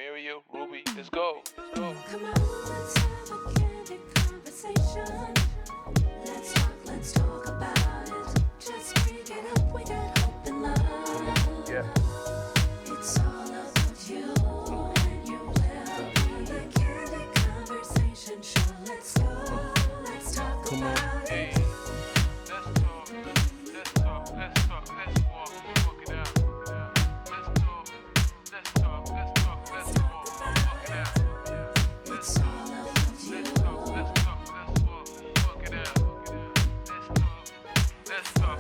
Mario, Ruby, let's go. Let's go. Come on, let's have a candid conversation. Let's talk about it. Just bring it up, we got hope and love. Yeah. It's all about you and your well-being. A candid conversation show. Let's go, let's talk about Hey, it. let's walk it out. Let's walk it out. It's all about you. Let's walk it out. Let's talk.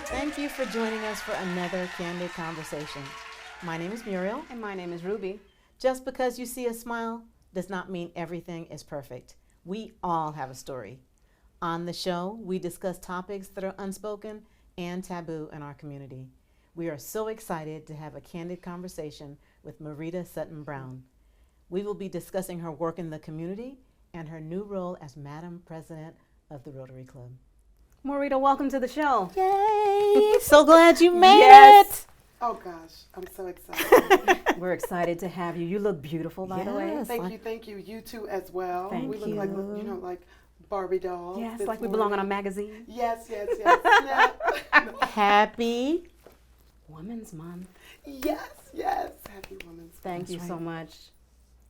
Thank you for joining us for another Candid Conversation. My name is Muriel. And my name is Ruby. Just because you see a smile does not mean everything is perfect. We all have a story. On the show, we discuss topics that are unspoken and taboo in our community. We are so excited to have a candid conversation with Maurita Sutton Brown. We will be discussing her work in the community and her new role as Madam President of the Rotary Club. Maurita, welcome to the show. Yay! So glad you made Yes. Oh gosh, I'm so excited. We're excited to have you. You look beautiful, by the way. Yes. Thank you. You too as well. Thank we look you. like, like Barbie dolls. Yes, this like we belong on a morning. magazine. Yes. Snap. it. Happy. Women's Month. yes. Happy Women's Thank Month. you so much.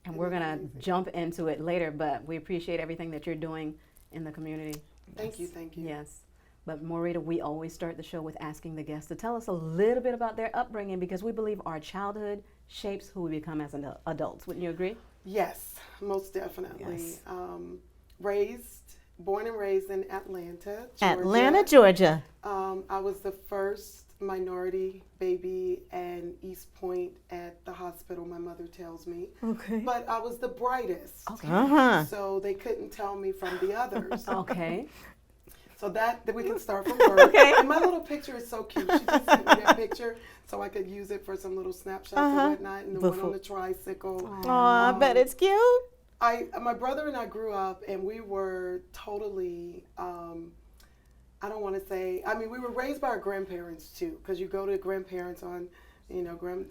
And we're going to jump into it later, but we appreciate everything that you're doing in the community. Thank you. Yes. But Maurita, we always start the show with asking the guests to tell us a little bit about their upbringing because we believe our childhood shapes who we become as adults. Wouldn't you agree? Yes, most definitely. Yes. Born and raised in Atlanta, Georgia. Atlanta, Georgia. I was the first minority baby in East Point at the hospital, my mother tells me. Okay. But I was the brightest. Okay. Uh-huh. So they couldn't tell me from the others. Okay. So that we can start from birth. Okay. And my little picture is so cute. She just sent me that picture so I could use it for some little snapshots and whatnot. And the one on the tricycle. Oh, I bet it's cute. My brother and I grew up, and we were totally. I don't want to say. I mean, we were raised by our grandparents too, because you go to grandparents on,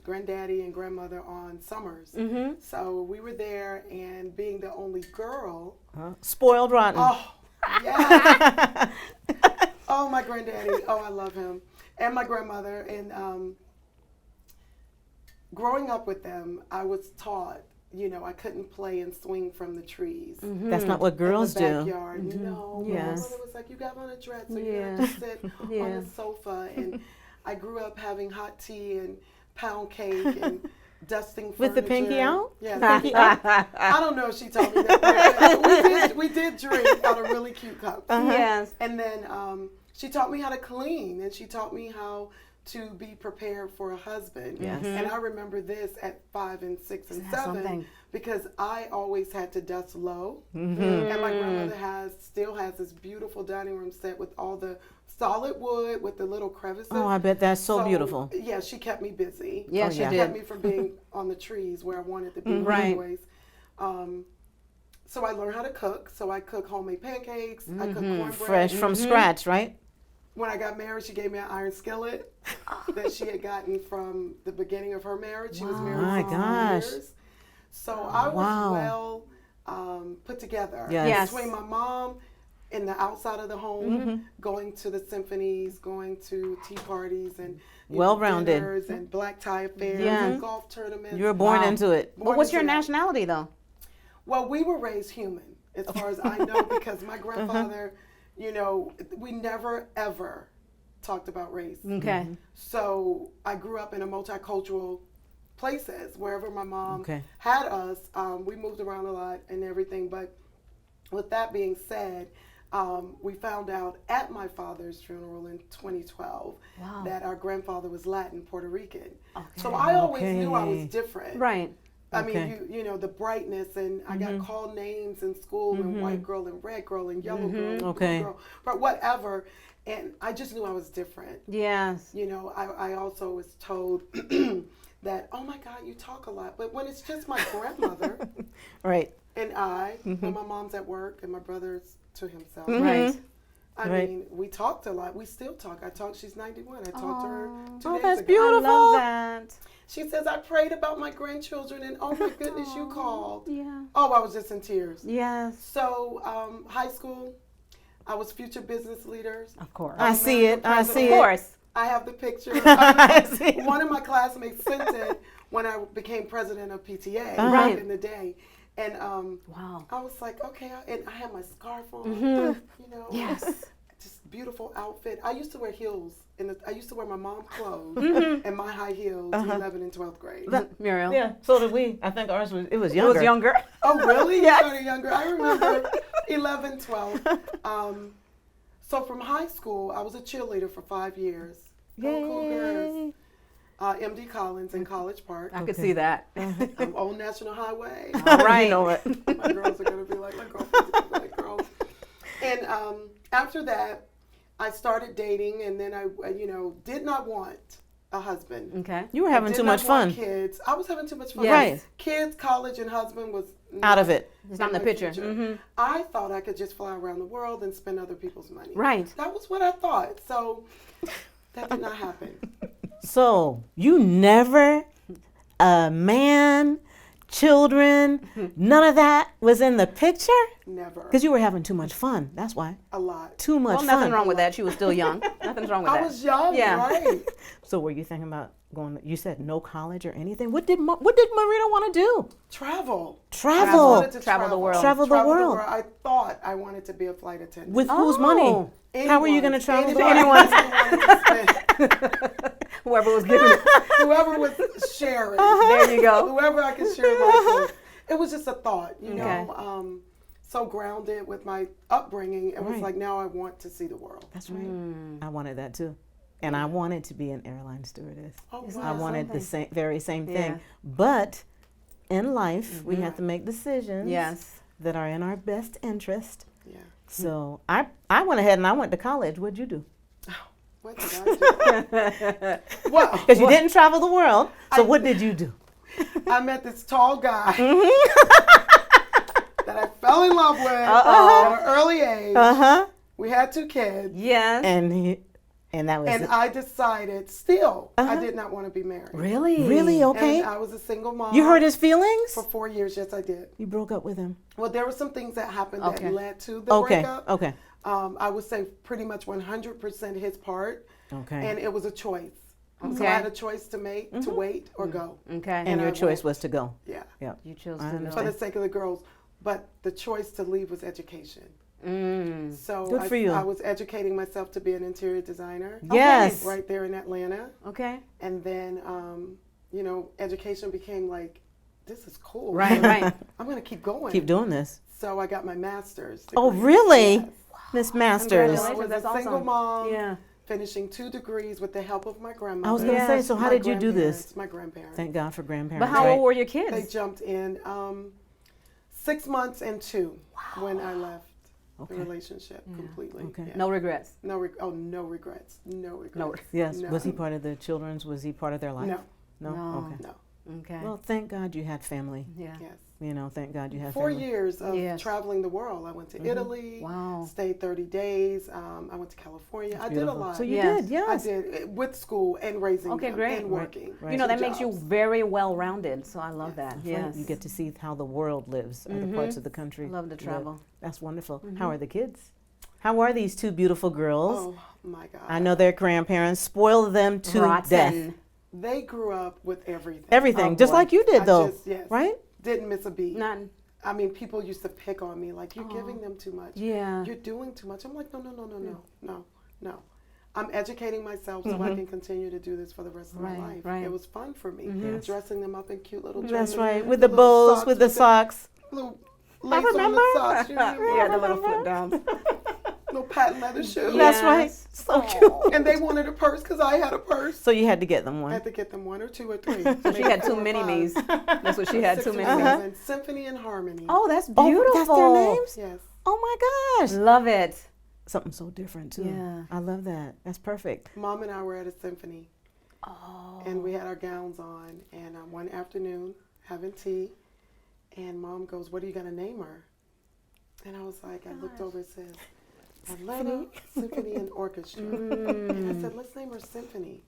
granddaddy and grandmother on summers. Mm-hmm. So we were there, and being the only girl. Spoiled rotten. Oh, yeah. Oh, my granddaddy. Oh, I love him. And my grandmother. And growing up with them, I was taught, I couldn't play and swing from the trees. That's not what girls in the do. backyard. No, Yes. my mother was like, you got on a dress, so you Yeah. got to sit on Yeah. the sofa. And I grew up having hot tea and pound cake and dusting With the furniture. pinky out? Yeah. Pinky up? I don't know if she told me that. But we did drink out of really cute cups. Yes. And then she taught me how to clean, and she taught me how to be prepared for a husband. Yes. And I remember this at 5 and 6 and Isn't that 7 something? because I always had to dust low. Mm-hmm. And my grandmother still has this beautiful dining room set with all the solid wood with the little crevices. Oh, I bet that's so beautiful. Yeah, she kept me busy. Yeah, Oh, she yeah. did. Kept me from being on the trees where I wanted to be Right. anyways. So I learned how to cook. So I cook homemade pancakes. I cook cornbread. Fresh from scratch, right? When I got married, she gave me an iron skillet that she had gotten from the beginning of her marriage. She was married My 16 gosh. years. So I was Wow. well put together. Yes. Between my mom in the outside of the home, going to the symphonies, going to tea parties and Well-rounded. dinners and black tie affairs Yeah. and golf tournaments. You were born Wow. into it. But what's your Born into that. nationality, though? Well, we were raised human, as far as I know, because my grandfather, we never ever talked about race. Okay. So I grew up in a multicultural places wherever my mom Okay. had us. We moved around a lot and everything. But with that being said, we found out at my father's funeral in 2012 Wow. that our grandfather was Latin, Puerto Rican. Okay. So I always knew I Okay. was different. Right. I Okay. mean, the brightness, and I got called names in school, and white girl, and red girl, and yellow girl, and blue Okay. girl, but whatever. And I just knew I was different. Yes. I also was told that, oh my God, you talk a lot. But when it's just my grandmother Right. and I, when my mom's at work and my brother's to himself, Right. I Right. mean, we talked a lot. We still talk. She's 91. I talked to her 2 Oh, days that's ago. beautiful. I love that. She says, I prayed about my grandchildren, and oh my goodness, you called. Yeah. Oh, I was just in tears. Yes. So, high school, I was future business leaders. Of course. I see it. I see Of it. course. I have the picture. I see it. One of my classmates sent it when I became president of PTA Uh-huh. back in the day. And Wow. I was like, okay, and I had my scarf on, you know. Yes. Just beautiful outfit. I used to wear heels. I used to wear my mom's clothes and my high heels in 11th and 12th grade. Muriel. Yeah, so did we. I think ours was, it was It younger. was younger. Oh, really? Yes. You started younger. I remember 11, 12. So from high school, I was a cheerleader for 5 years. Go Cool Girls. MD Collins in College Park. I could see that. Old National Highway. All right. You know it. My girls are going to be like, my girlfriends are going to be like, girls. And after that, I started dating, and then I, did not want a husband. Okay. You were I having did too not much want fun. Kids. I was having too much fun. Yes. Right. Kids, college, and husband was Out of it. It's not in the my picture. future. Mm-hmm. I thought I could just fly around the world and spend other people's money. Right. That was what I thought. So that did not happen. So you never, a man, children, none of that was in the picture? Never. Because you were having too much fun. That's why. A lot. Too much Well, fun. nothing wrong with that. She was still young. Nothing's wrong with I that. was young, Yeah. right? So were you thinking about going? You said no college or anything. What did Maurita want to do? Travel. I Travel. wanted to Travel the world. Travel the world. I thought I wanted to be a flight attendant. With whose money? Oh. How were you going to travel? Anyone. Whoever was giving it. Whoever was sharing. There you go. Whoever I could share life with. It was just a thought, you Okay. know. So grounded with my upbringing. It was Right. like, now I want to see the world. That's right. I wanted that too. And I wanted to be an airline stewardess. Oh, I wow. wanted the very same thing. Yeah. But in life, we have to make decisions Yes. that are in our best interest. Yeah. So I went ahead and I went to college. What'd you do? What did I do? Well, Because you didn't travel the world. So what did you do? I met this tall guy Mm-hmm. that I fell in love with at an early age. Uh-huh. We had 2 kids. Yes. And that was And it. I decided still I did not want to be married. Really? Really? Okay. And I was a single mom. You hurt his feelings? For 4 years, yes, I did. You broke up with him. Well, there were some things that happened that Okay. led to the Okay. breakup. Okay. I would say pretty much 100% his part. Okay. And it was a choice. So Okay. I had a choice to make, to wait or go. Okay. And your I choice went. was to go. Yeah. Yeah. You chose I to understand. For go. the sake of the girls. But the choice to leave was education. Mm. So Good for you. I was educating myself to be an interior designer. Yes. Right there in Atlanta. Okay. And then, education became like, this is cool. Right, right. I'm going to keep going. Keep doing this. So I got my master's Oh, degree. really? Yes. Miss Masters. I was That's a single awesome. mom, Yeah. finishing 2 degrees with the help of my grandmother. I was going to say, Yes, so how My did you do this? grandparents, My grandparents. Thank God for grandparents. But how right? old were your They kids? jumped in 6 months and 2 when I left Okay. the relationship completely. Okay. Yeah. No regrets. No regrets. No regrets. No. Yes. No. Was he part of the children's? Was he part of their life? No. No? No. Okay. No. Okay. Well, thank God you had family. Yeah. Yes. You know, thank God you had 4 family. years of Yes. traveling the world. I went to Italy. Wow. Stayed 30 days. I went to California. I did a Beautiful. lot. So you Yes. did, yes. I did with school and raising Okay, them great. and working. Right. You know, that Two makes you jobs. very well rounded. So I love that. Right. Yes. You get to see how the world lives, other parts of the country. Love to live. travel. That's wonderful. How are the kids? How are these 2 beautiful girls? Oh my God. I know their grandparents spoiled them to death. Rotten. They grew up with everything. Everything, Oh, just boy. like you did, I though, just- yes. right? Didn't miss a beat. None. I mean, people used to pick on me like, you're giving them too much. Yeah. You're doing too much. I'm like, no. I'm educating myself so I can continue to do this for the rest of my Right, life. right. It was fun for me. Yes. Dressing them up in cute little That's dresses. right. With the little bows, socks with the socks. Little lace on remember. the socks. You remember? Yeah, the little foot downs. Little patent leather shoes. That's right. Yes. So cute. And they wanted a purse because I had a purse. So you had to get them I one. had to get them 1 or 2 or 3. She had too many me's. That's what she had. 6 Too or many 7. me's. Symphony and Harmony. Oh, that's Oh, beautiful. that's their names? Yes. Oh my gosh. Love it. Something so different too. Yeah. I love that. That's perfect. Mom and I were at a symphony. Oh. And we had our gowns on. And one afternoon, having tea. And Mom goes, what are you going to name her? And I was like, I looked over and said, Atlanta Symphony and Orchestra. And I said, let's name her Symphony.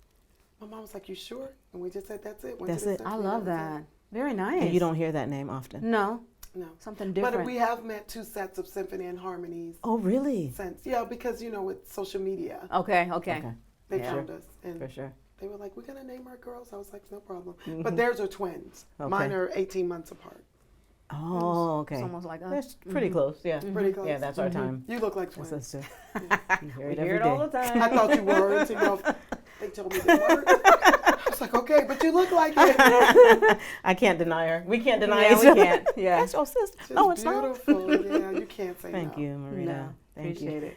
My mom was like, "You sure?" And we just said, "That's it." Went That's to the it. I symphony, love was that. Very nice. And you don't hear that name often. No, it. No. something different. But we have met 2 sets of symphony and harmonies Oh, really? since. Yeah, because, with social media, Okay. Okay, they Yeah. found us. And for sure. they were like, "We're going to name our girls." I was like, "No problem." But theirs are twins. Okay. Mine are 18 months apart. Oh, It's okay. almost like us. That's pretty close. Yeah. Pretty close. Yeah, that's our time. You look like That's twins. us too. You hear We it hear every it all the day. time. I thought you were until they told me they weren't. I was like, "Okay, but you look like it." I can't deny her. We can't deny Yeah, each we other. can't. Yeah. That's your sister. She's No, it's not. beautiful. Yeah, you can't say Thank no. you, Maurita. No, Thank you. appreciate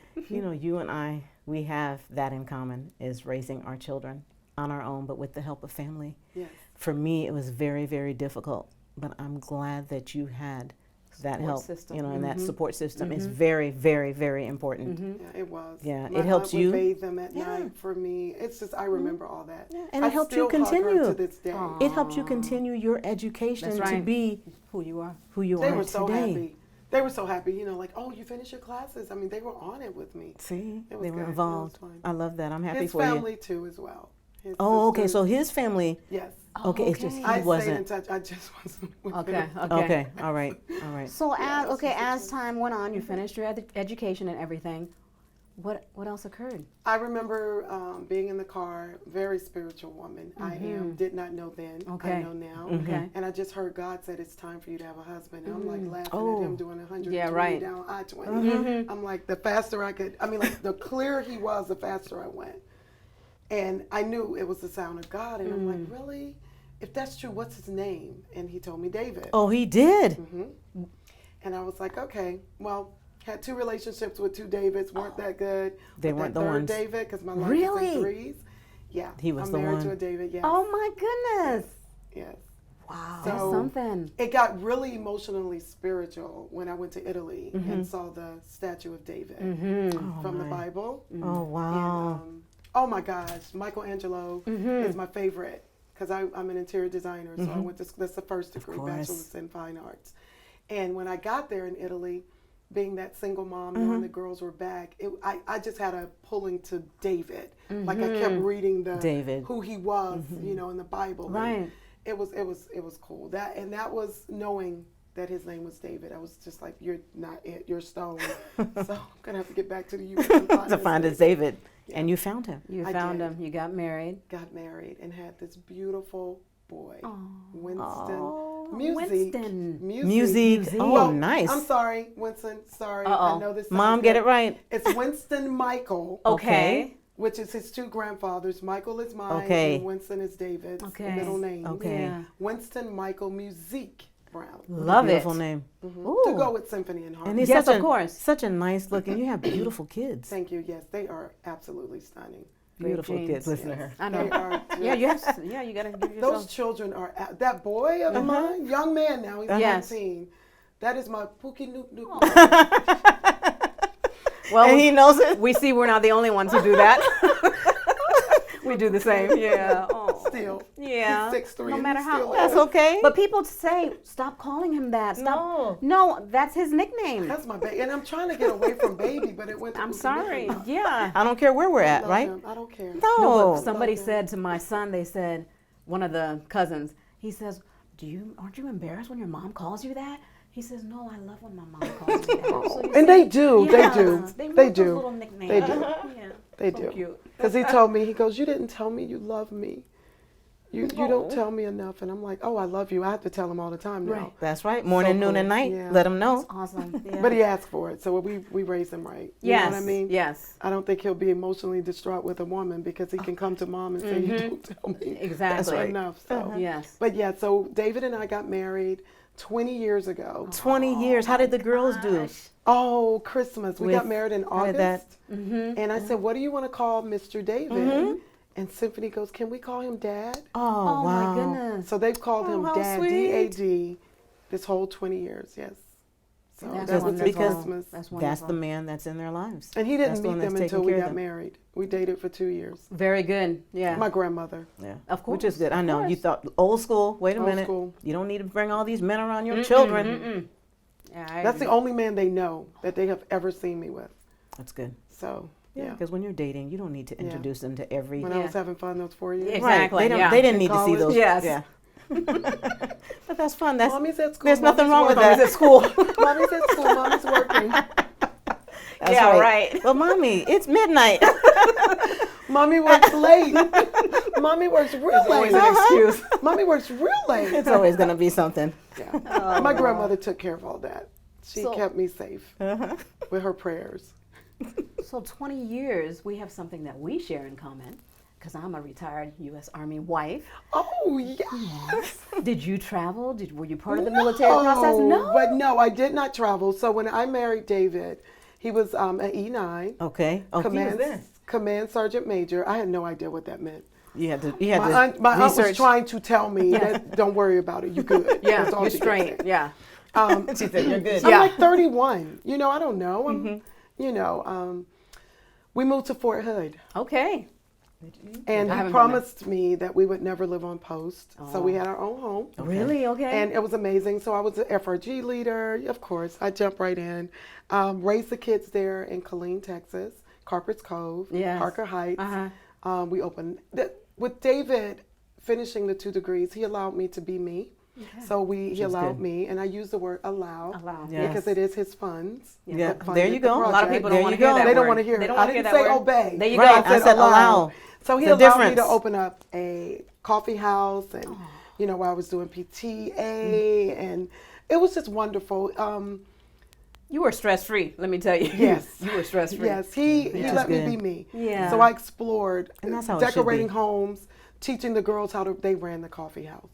it. You and I, we have that in common, is raising our children on our own, but with the help of family. Yes. For me, it was very, very difficult, but I'm glad that you had that Support help, system. and that support system is very, very, very important. Yeah, it was. Yeah, My it helps aunt would you. bathe them at Yeah. night for me. It's just, I remember all that. And I it helped you still hug her continue. to this day. Aw. It helped you continue your education That's to right. be Who you are. who you They are were so today. happy. They were so happy, like, "Oh, you finished your classes." I mean, they were on it with me. See, It was they were good. It was involved. fun. I love that. I'm happy His for you. family too, as well. His Oh, okay. sisters. So his family. Yes. Okay, it's just he I stayed in wasn't. touch. I just wasn't with Okay. them. Okay. All right. All right. So Yeah, as that's the as situation. time went on, you finished your education and everything. What else occurred? I remember being in the car, very spiritual woman. I did not know then. Okay. I know now. Okay. And I just heard God said it's time for you to have a husband. And I'm like laughing Oh. at him doing 120 Yeah, right. down I-20. I'm like, the faster the clearer he was, the faster I went. And I knew it was the sound of God. And I'm like, really? If that's true, what's his name? And he told me David. Oh, he did. And I was like, okay, well, had 2 relationships with 2 Davids, weren't that good. They But weren't that the third ones. David, because my life is Really? in 3s. Yeah, He was I'm the married one. to a David. Yes. Oh my goodness. Yes. Wow. That's So something. it got really emotionally spiritual when I went to Italy and saw the statue of David from the Bible. Oh, wow. And, oh my gosh, Michelangelo is my favorite because I'm an interior designer. So I went to that's the first degree, course. bachelor's in fine arts. And when I got there in Italy, being that single mom, knowing the girls were back, I just had a pulling to David. Like I kept reading David. who he was, in the Bible. And Right. it was cool. That was knowing that his name was David. I was just like, you're not it, you're stone. So I'm gonna have to get back to the U.S. and To this find his David, and you found him. You I found did. him. You got married. Got married and had this beautiful boy, Winston. Oh, Music. Winston. Music. Oh, Well, nice. I'm sorry, Winston. Sorry, Uh-oh. I know this. Mom, sounds get good. it right. It's Winston Michael, Okay. which is his 2 grandfathers. Michael is mine, Okay. and Winston is David's Okay. middle name. Okay. Yeah. Winston Michael Music Brown. Love Beautiful it. name. To go with symphony and And harmony. he's Yes, such of a, course. such a nice looking. You have beautiful kids. Thank you. Yes, they are absolutely stunning. Beautiful genes. kids. Listen to her. I They know. are Yeah, just- you gotta give Those yourself. children are that boy of mine, young man now. He's Yes. 19. That is my Pookie Nook Nook. Well, And he knows it. we see we're not the only ones who do that. We do the same. Yeah. Oh. Still, Yeah. he's 6'3". No and matter he how. still That's is. okay. But people say, stop calling him that. Stop. No, that's his nickname. That's my baby, and I'm trying to get away from baby, but it went. To I'm Pookie Nook sorry. Nook. Yeah. I don't care where we're I at, love right? him. I don't care. No. No, but somebody Love him. said to my son, they said, one of the cousins, he says, aren't you embarrassed when your mom calls you that? He says, no, I love when my mom calls me that. So you And say, they do. yeah, They do. They, They want those do. little nicknames. They do. Yeah. They So do. cute. Because he told me, he goes, you didn't tell me you love me. You don't tell me enough. And I'm like, oh, I love you. I have to tell him all the time now. Right. That's right. Morning, noon, cool. and night. Yeah. Let him know. Awesome. Yeah. But he asked for it, so we raised him right. You yes. know what I mean? Yes. I don't think he'll be emotionally distraught with a woman because he can come to mom and say, you don't tell me Exactly. enough. So. Yes. But yeah, so David and I got married 20 years ago. 20 years. How did the girls do? Oh, Christmas. We got With- married in how did August. that- And I said, what do you want to call Mr. David? And Symphony goes, can we call him Dad? Oh, Oh wow. my goodness. So they've called him how Dad, sweet. D-A-D, this whole 20 years, yes. So That's that was his wonderful. Christmas. That's That's wonderful. the man that's in their lives. And he That's didn't the one meet them that's until taking we care of got them. married. We dated for 2 years. Very good. Yeah. My grandmother. Yeah. Of Which is course, good. I of know. You course. thought old school. Wait a Old minute. school. You don't need to bring all these men around your children. Yeah, I That's the agree. only man they know that they have ever seen me with. That's good. So Yeah. Because when you're dating, you don't need to introduce them to every. When I was having fun those 4 years. Yeah. Right. Exactly, They, yeah. they didn't In need to see college. those. Yes. Yeah. But that's fun. That's Mommy's at school. there's nothing wrong with Mommy's that. At school. Mommy's at school. Mommy's working. That's Yeah, right. Well, mommy, it's midnight. Mommy works late. Mommy works real Always late. an excuse. Mommy works real late. It's always gonna be something. Yeah. My grandmother took care of all that. She So- kept me safe with her prayers. So 20 years, we have something that we share in common, because I'm a retired U.S. Army wife. Oh, yes. Did you travel? Were you part of the military process? No. But no, I did not travel. So when I married David, he was an E9. Okay. Oh, he was there. Command Sergeant Major. I had no idea what that meant. You had to My aunt was research. trying to tell me that don't worry about it, you good. Yeah, That's all you're she kept straight. saying. Yeah. She said you're good. I'm Yeah. like 31. You know, I don't know. We moved to Fort Hood. Okay. And I he haven't been promised me that we would never live on post. So we had our own home. Really? Okay. And it was amazing. So I was the FRG leader. Of course, I jumped right in. Raised the kids there in Killeen, Texas, Carper's Cove, Yes. Parker Heights. Uh-huh. We opened. With David finishing the 2 degrees, he allowed me to be me. So he allowed good. me, and I use the word allow, Yes. because it is his funds. Yeah. that funded There you the go. A lot of project. people There don't want you to hear go. that They don't word. want to hear They it. don't I want to hear didn't that say word. obey. There you Right. go. I said allow. So he The allowed difference. me to open up a coffee house, and where I was doing PTA, and it was just wonderful. You were stress-free, let me tell you. Yes. You were stress-free. Yes, he is let me good. be me. Yeah. So I explored And that's how it should decorating be. homes, teaching the girls they ran the coffee house.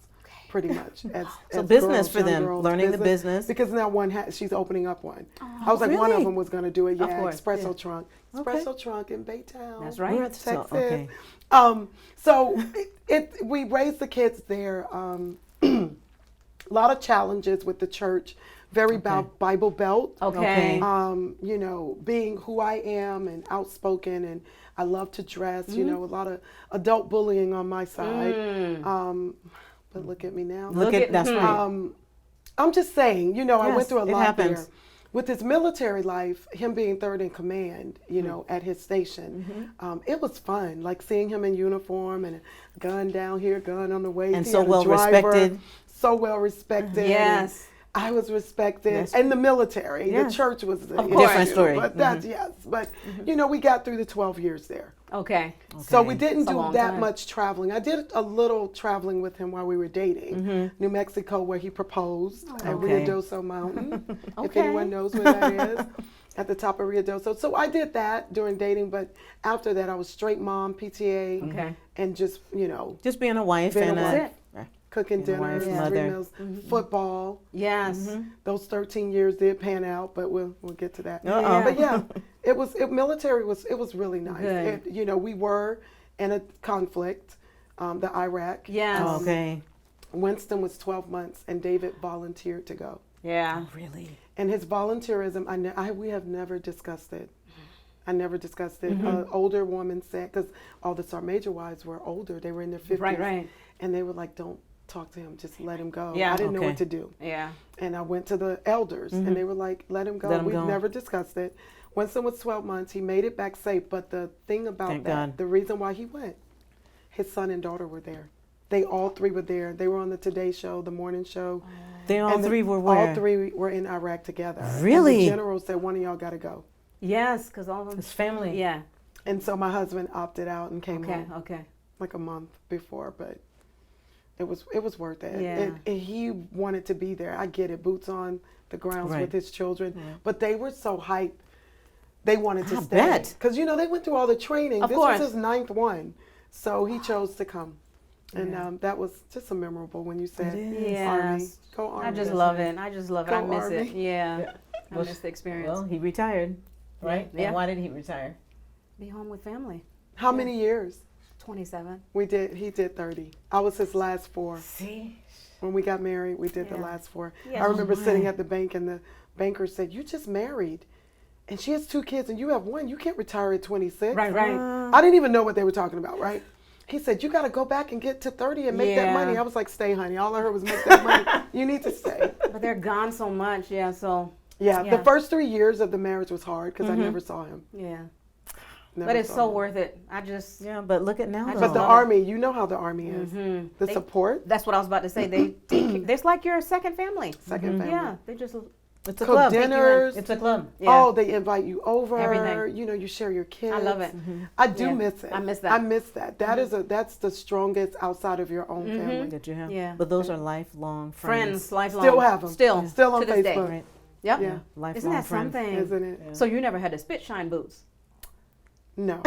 Pretty much. So business girls, for young them, girls, learning the business. Because now she's opening up one. I was like, one of really? them was going to do it. Yeah, course, Espresso Trunk. Okay. Espresso Trunk in Baytown. That's right. We're at the- Texas. so, okay. So we raised the kids there. A lot of challenges with the church, very Bible belt. Okay. Okay. Being who I am and outspoken, and I love to dress. A lot of adult bullying on my side. But look at me now. Look at that's right. I'm just saying, I Yes, went through a it lot happens. there. With his military life, him being third in command, at his station, it was fun. Like seeing him in uniform and a gun down here, gun on the waist. And He so had a well driver, respected. So well respected. Yes. And I was respected. Yes. And the military, Yes. the church was the course. Different story. But that's, yes. But, we got through the 12 years there. Okay. So we Okay. didn't That's a do long that time. much traveling. I did a little traveling with him while we were dating. New Mexico, where he proposed at Okay. Ruidoso Mountain, if Okay. anyone knows where that is, at the top of Ruidoso. So I did that during dating, but after that I was straight mom, PTA, Okay. and just, Just being a wife Being a and wife. a cooking Being a dinners, wife, 3 mother. meals, football. Yes. Those 13 years did pan out, but we'll get to that. Uh-oh. But yeah, military was really nice. Good. We were in a conflict, the Iraq. Yes. Oh, okay. Winston was 12 months, and David volunteered to go. Yeah. Really? And his volunteerism, we have never discussed it. I never discussed it. An older woman said, because all the Sergeant Major wives were older, they were in their 50s. Right. And they were like, don't talk to him, just let him go. Yeah. I didn't know Okay. what to do. Yeah. And I went to the elders, and they were like, let him go. Let him We've go. never discussed it. Winston was 12 months. He made it back safe. But the thing about Thank that, God. the reason why he went, his son and daughter were there. They all 3 were there. They were on the Today Show, the morning show. They all And 3 were where? All 3 were in Iraq together. Really? And the general said, one of y'all got to go. Yes, because all of them. His family. Yeah. And so my husband opted out and came Okay. home Okay. like a month before, but it was worth it. Yeah. He wanted to be there. I get it, boots on the grounds Right. with his children, but they were so hyped. They wanted to I stay bet. because they went through all the training. Of This course. was his 9th one, so he chose to come, and that was just so memorable when you said is. Army. Yes. Go Army. I just love it. I just love it. I Go miss it. Army. Yeah. I miss the experience. Well, he retired, right? Yeah. And why did he retire? Be home with family. How many years? 27. He did 30. I was his last 4. See? When we got married, we did the Yeah. last 4. Yeah. I remember Oh, sitting my. at the bank, and the banker said, "You just married, and she has 2 kids, and you have 1. You can't retire at 26." Right. I didn't even know what they were talking about, right? He said, "You got to go back and get to 30 and make that Yeah. money." I was like, "Stay, honey. All I heard was make that money. You need to stay." But they're gone so much. Yeah. So. Yeah, Yeah. the first 3 years of the marriage was hard because I never saw him. Yeah. But it's saw so him. worth it. I just, Yeah, but look at now. I though. But the love Army, you know how the Army is. The They- support, that's what I was about to say. They take, it's like your second family. second family. Yeah, they just, it's a Cook club. dinners. It's a club. yeah. Oh, they invite you over. Everything. You know, you share your kids. I love it. I do Yeah, miss it. I miss that. I miss that. That's the strongest outside of your own family. That you have. Yeah. But those are lifelong friends. Friends, lifelong. Still have 'em. Still. Still on to this day. Facebook. Right. Yep. Yeah. Lifelong Isn't that friends. something? Isn't it? So you never had to spit shine boots? No.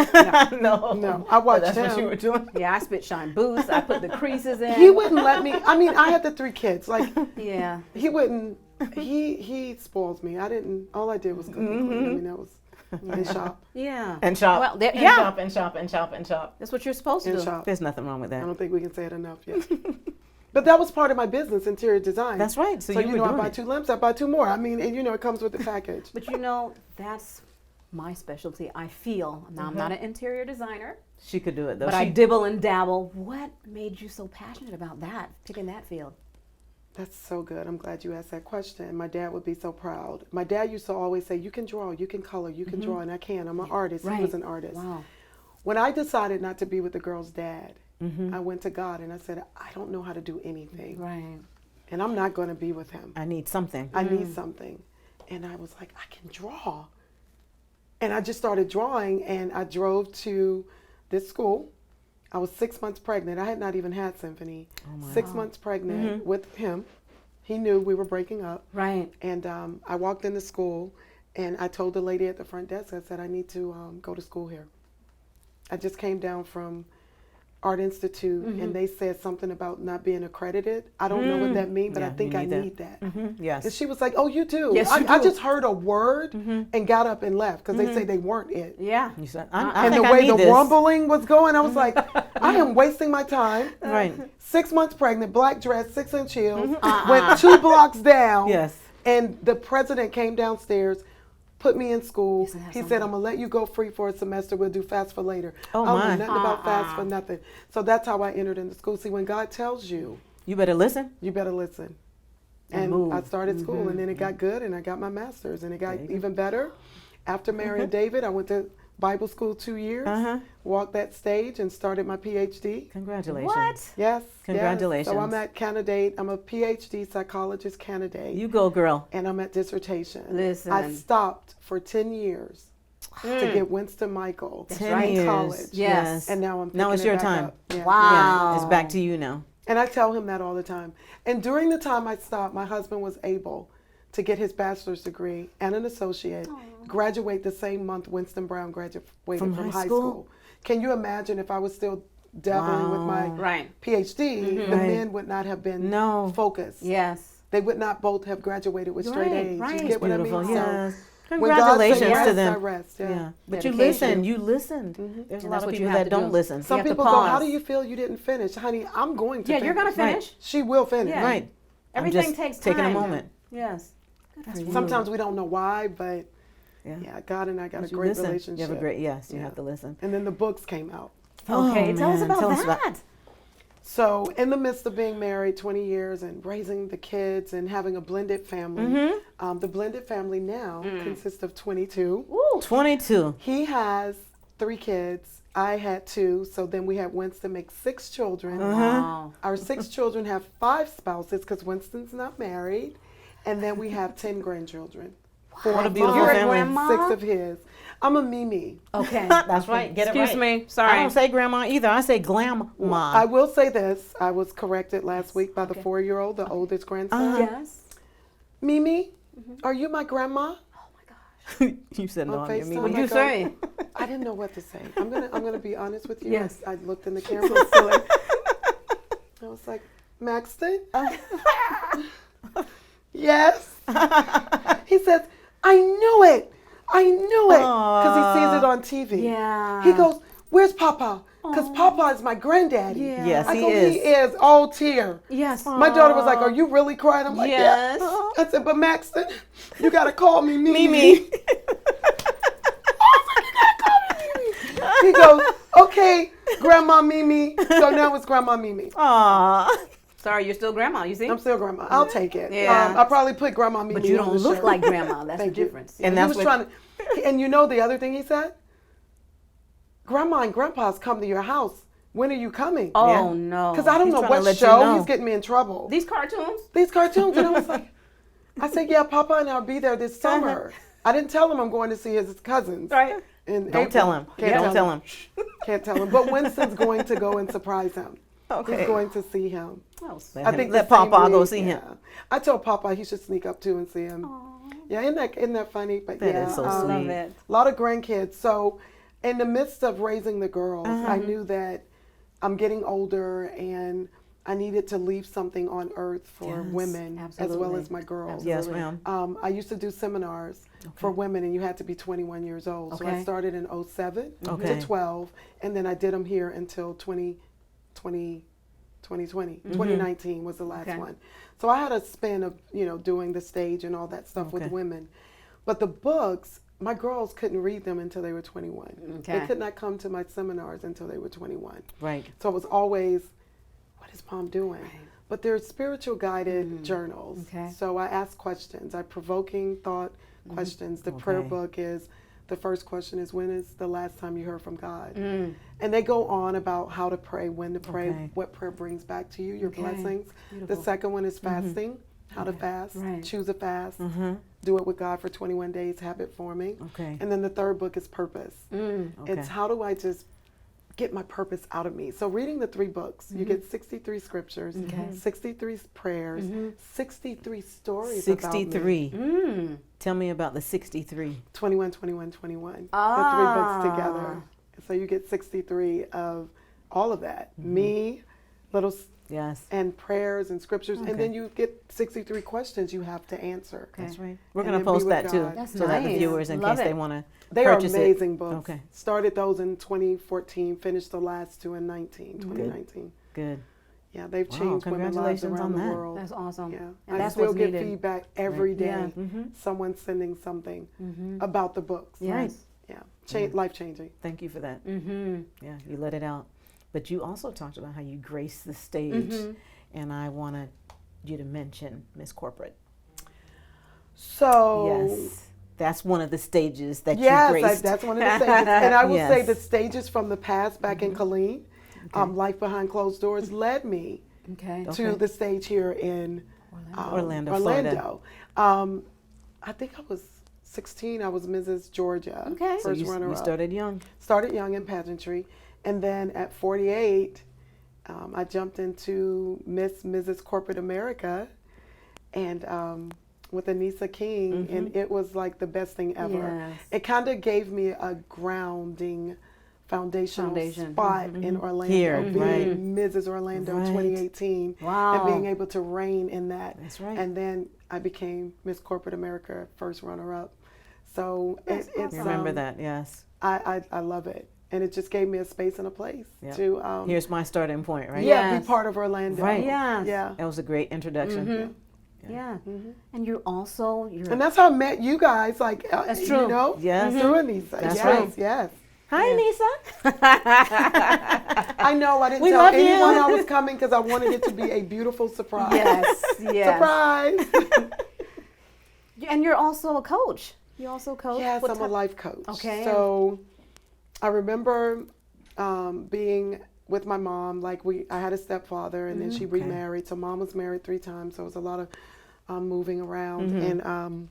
No. No. I watched That's what him. you were doing. Yeah, I spit shine boots. I put the creases in. He wouldn't let me. I mean, I had the 3 kids. Like, Yeah. he wouldn't. He spoils me. I didn't. All I did was cook and clean. I mean, that was and shop Yeah. And shop. Well, there- and yeah. shop and shop and shop and shop. That's what you're supposed to and do. shop. There's nothing wrong with I that. don't think we can say it enough yet. But that was part of my business, interior design. That's right. So, So you you were know, I doing buy it. 2 lamps, I buy 2 more. I mean, and you know, it comes with the package. But you know, that's my specialty. I feel. Now, I'm not an interior designer, She could do it though. but I dibble and dabble. What made you so passionate about that, picking that field? That's so good. I'm glad you asked that question. My dad would be so proud. My dad used to always say, you can draw, you can color, you can draw, and I can. I'm an artist. He was an artist. Wow. When I decided not to be with the girl's dad, I went to God and I said, I don't know how to do anything. Right. And I'm not going to be with him. I need something. I need something. And I was like, I can draw. And I just started drawing, and I drove to this school. I was 6 months pregnant. I had not even had Symphony. 6 months pregnant with him. He knew we were breaking up. Right. And I walked into school, and I told the lady at the front desk, I said, I need to go to school here. I just came down from Art Institute, and they said something about not being accredited. I don't know what that means, but I Yeah, think you I need that. need that. Yes. And she was like, oh, you do? Yes, you I do. just heard a word and got up and left because they say they weren't it. Yeah. You said, I And the think I way need the this. rumbling was going, I was like, I am wasting my time. Right. 6 months pregnant, black dress, 6-inch heels, went 2 blocks down. Yes. And the president came downstairs, put me in school. Isn't that He something? said, I'm going to let you go free for a semester. We'll do fast for later. Oh, I don't my. know nothing about fast for nothing. So that's how I entered into school. See, when God tells you, You better listen. you better listen. And And move. I started school, and then it got good, and I got my master's, and it got even better. After marrying David, I went to Bible school 2 years, walked that stage, and started my PhD. Congratulations. What? Yes. Congratulations. Yes. So I'm at candidate. I'm a PhD psychologist candidate, You go, girl. and I'm at dissertation. Listen. I stopped for 10 years to get Winston Michael 10 right. years. college. Yes. And now I'm Now picking it's it your back time. up. Yeah. Wow. Yeah, it's back to you now. And I tell him that all the time. And during the time I stopped, my husband was able to get his bachelor's degree and an associate, graduate the same month Winston Brown graduated from high school. Can you imagine if I was still dabbling with my Right. PhD, the Right. men would not have been No. focused. Yes. They would not both have graduated with straight Right, A's. right. You get what I Beautiful. mean? Yes. So when God said Congratulations rest, to them. I rest. Yeah. Yeah. But you Dedication. listen. You listened. There's a And lot that's of what you people have that to don't do. listen. Some have to people go, how pause. do you feel you didn't finish? Honey, I'm going to Yeah, finish. you're going to Right. finish. She will finish. Yeah. Right. I'm Everything just takes taking a time. moment. Yes. Good for you. Sometimes we don't know why, but Yeah. yeah, God and I got But a you great listen. relationship. You have a great, yes, you Yeah. have to listen. And then the books came out. Okay, Oh, tell us man, about tell us that. So in the midst of being married 20 years and raising the kids and having a blended family, the blended family now consists of 22. Ooh. 22. He has 3 kids. I had 2. So then we had Winston make 6 children. Wow. Our 6 children have 5 spouses because Winston's not married. And then we have 10 grandchildren. 4 What a of beautiful You're a mine, family. grandma? 6 of his. I'm a Mimi. Okay. That's right. Get it Excuse right. me. Sorry. I don't say grandma either. I say glamma. I will say this. I was corrected last week by the 4-year-old, the oldest grandson. Yes. Mimi, are you my grandma? You said no. On I'm your FaceTime, Mimi. What'd you I go, say? I didn't know what to say. I'm gonna be honest with you. Yes. I looked in the camera. So silly. I was like, Maxton? Yes. He says, I knew it. I knew it. Because he sees it on TV. Yeah. He goes, where's Papa? Because Papa is my granddaddy. Yeah. Yes, I he go, is. he is all tear. Yes. My daughter was like, are you really crying? I'm like, Yes. yeah. I said, but Maxton, you got to call me Mimi. Mimi. He goes, okay, Grandma Mimi. So now it's Grandma Mimi. Aw. Sorry, you're still grandma. You see? I'm still Grandma. I'll take it. Yeah. I'll probably put Grandma Mimi But you on don't the look shirt. like grandma. That's the Thank you. difference. And he that's was what- trying to, and you know the other thing he said? Grandma and Grandpa's come to your house. When are you coming? Oh no. Because I don't He's know trying to what let you show know. he's getting me in trouble. These cartoons? These cartoons. And I was like, I said, yeah, Papa and I'll be there this summer. I didn't tell him I'm going to see his cousins. Right. In Don't April. tell him. Don't tell him. Can't tell him. But Winston's going to go and surprise him. Okay. He's going to see him. Oh, Let I him- think let the same Papa go week, see him. yeah. I told Papa he should sneak up too and see him. Yeah, isn't that funny? But That yeah, is so I love sweet. it. a lot of grandkids. So in the midst of raising the girls, I knew that I'm getting older and I needed to leave something on earth for Yes, women as well absolutely. as my girls. Yes, ma'am. I used to do seminars for women, and you had to be 21 years old. So I Okay. started in 07 Okay. to 12, and then I did them here until 2020. 2019 was the last Okay. one. So I had a span of, doing the stage and all that stuff Okay. with women. But the books, my girls couldn't read them until they were 21. Okay. They could not come to my seminars until they were 21. Right. So it was always, what is Mom doing? But they're spiritual guided journals. Okay. So I ask questions. I provoking thought questions. The prayer Okay. book is, the first question is, when is the last time you heard from God? And they go on about how to pray, when to pray, Okay. what prayer brings back to you, your Okay. blessings. Beautiful. The second one is fasting, how to fast, Right. choose a fast, Mm-hmm. do it with God for 21 days, habit forming. Okay. And then the third book is purpose. Okay. It's how do I just get my purpose out of me. So reading the 3 books, you get 63 scriptures, 63 prayers, 63 stories about me. 63. Tell me about the 63. 21, 21, 21. Ah. The 3 books together. So you get 63 of all of that. Me, little Yes. and prayers and scriptures, Okay. and then you get 63 questions you have to answer. That's right. We're And going to then be post with that too, God. That's so that the nice. viewers, in Love case they it. want to They are purchase amazing it. books. Okay. Started those in 2014, finished the last 2 in 2019. Good. Yeah, they've Wow, changed women's lives congratulations around on the that. world. That's awesome. Yeah, And I that's still what's get needed. feedback every day. Yeah. Someone sending something about the books. Yes. Yeah, life changing. Thank you for that. Mm-hmm. Yeah, you let it out. But you also talked about how you grace the stage, and I wanted you to mention Miss Corporate. So Yes, that's one of the stages that you yes, graced. that's one of the stages. And I will say Yes. the stages from the past back in Killeen, Life Behind Closed Doors led me Okay. to Okay. the stage here in Orlando, Florida. I think I was 16. I was Mrs. Georgia, Okay. So first you runner-up. started young. Started young in pageantry, and then at 48, I jumped into Mrs. Corporate America, and with Anissa King, and it was like the best thing ever. Yes. It kind of gave me a grounding, foundational Foundation. spot in Orlando, Here, being right. Mrs. Orlando Right. 2018, Wow. and being able to reign in that. That's right. And then I became Miss Corporate America, first runner-up. So it's Remember that, yes. I love it, and it just gave me a space and a place Yeah. to Here's my starting point, right? Yes. be part of Orlando. Right. Yes. Yeah. That was a great introduction. Yeah. And you're And that's how I met you guys. Like That's true. You know, Yes. through Anissa. That's yes, right. yes. Hi, Anissa. I know. I didn't We tell love you. anyone I was coming because I wanted it to be a beautiful surprise. yes. Yes. Surprise. And you're also a coach. You also coach. Yes, What I'm a type- life coach. Okay. So I remember being with my mom. Like I had a stepfather, and then she remarried. So mom was married 3 times. So it was a lot of moving around, and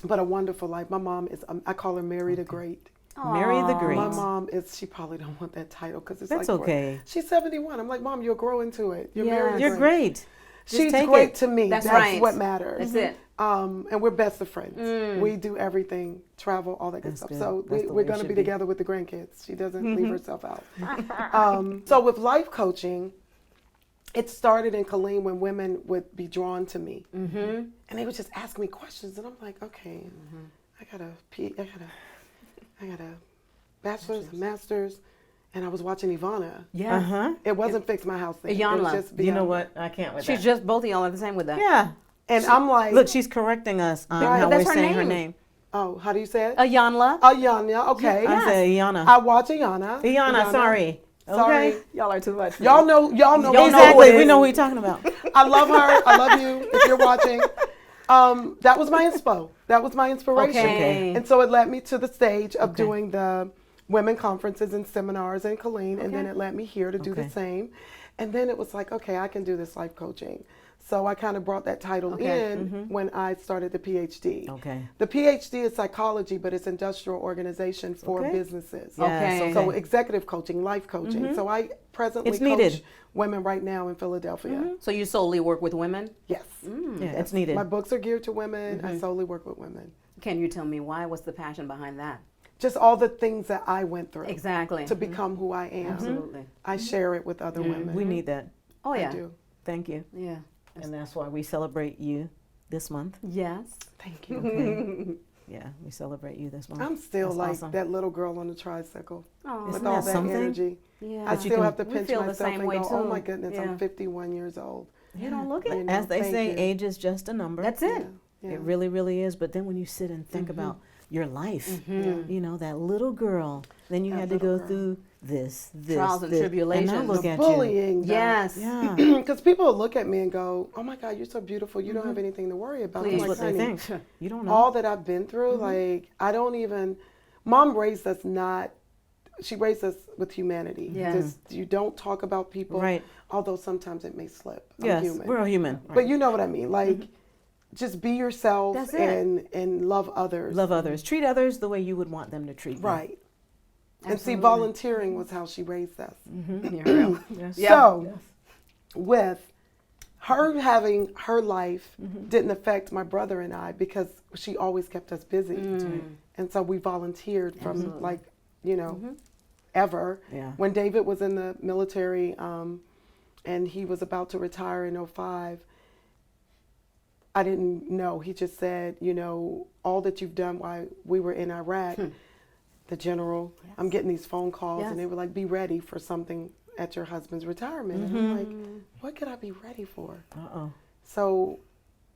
but a wonderful life. My mom is. I call her Mary the Great. Mary the Great. My mom is. She probably don't want that title because it's That's like okay. She's 71. I'm like, Mom, you'll grow into it. You're Mary the You're great. Just She's take great it. to me. That's That's right. what matters. That's it. And we're best of friends. We do everything, travel, all that good That's stuff. good. So That's the way we're it going to should be be. together with the grandkids. She doesn't leave herself out. So with life coaching, it started in Killeen when women would be drawn to me, and they would just ask me questions, and I'm like, okay, I got a bachelor's, a master's, and I was watching Ivana. Yeah. Uh-huh. It wasn't Fix My House thing. It was Iyanla. just You know Beyonce. what? I can't with She's that. just both of y'all are the same with that. Yeah. And I'm like, Look, she's correcting us on Right. how That's we're her saying her name. name. oh, how do you say it? Iyanla. Ayana, okay. I say Iana. I watch Ayana. Iana, sorry. Sorry. Okay. Y'all are too much. Y'all know Y'all know Exactly. who it We is. know who you're talking about. I love her. I love you if you're watching. That was my inspo. That was my inspiration. Okay. And so it led me to the stage of doing the women conferences and seminars in Killeen, and then Okay. it led me here to do the Okay. same. And then it was like, okay, I can do this life coaching. So I kind of brought that title Okay. in when I started the PhD. Okay. The PhD is psychology, but it's industrial organization for Okay. businesses. Yes, Okay. So executive coaching, life coaching. So I presently It's coach needed. women right now in Philadelphia. So you solely work with women? Yes. Yeah, it's needed. My books are geared to women. I solely work with women. Can you tell me why? What's the passion behind that? Just all the things that I went through Exactly. to become who I am. Absolutely. I share it with other women. We need that. Oh, yeah. I do. Thank you. Yeah. And that's why we celebrate you this month. Yes. Thank you. Okay. Yeah, we celebrate you this month. I'm still That's like awesome. that little girl on the tricycle Oh, with Isn't all that that something? energy. yeah. I you still can- have to we pinch feel the myself same and way, go, oh too. my goodness, Yeah. I'm 51 years old. You don't look it. You know, As they thank say, you. age is just a number. That's it. Yeah. It really, really is. But then when you sit and think about your life, you know, that little girl, then you That had to little go girl. through this, Trials and this, tribulations. And now look The at bullying. Yes. you. Yeah. Because people will look at me and go, oh my God, you're so beautiful. You don't have anything to worry about. I'm Please. That's like, what they honey, think. You don't know. all that I've been through, like, I don't even, mom raised us not, she raised us with humanity. Yeah. Just, you don't talk about people, Right. although sometimes it may slip. I'm Yes, human. we're all human. But you know what I mean. Like, just be yourself That's it. and love others. Love others. Treat others the way you would want them to treat you. Right. And see, Absolutely. volunteering was how she raised us. You're Yes. Yeah. So, with her having her life didn't affect my brother and I because she always kept us busy. And so we volunteered from Absolutely. like, you know, ever. Yeah. When David was in the military and he was about to retire in '05, I didn't know. He just said, you know, all that you've done while we were in Iraq, the general, I'm getting these phone calls Yes. and they were like, be ready for something at your husband's retirement. And I'm like, what could I be ready for? Uh-oh. So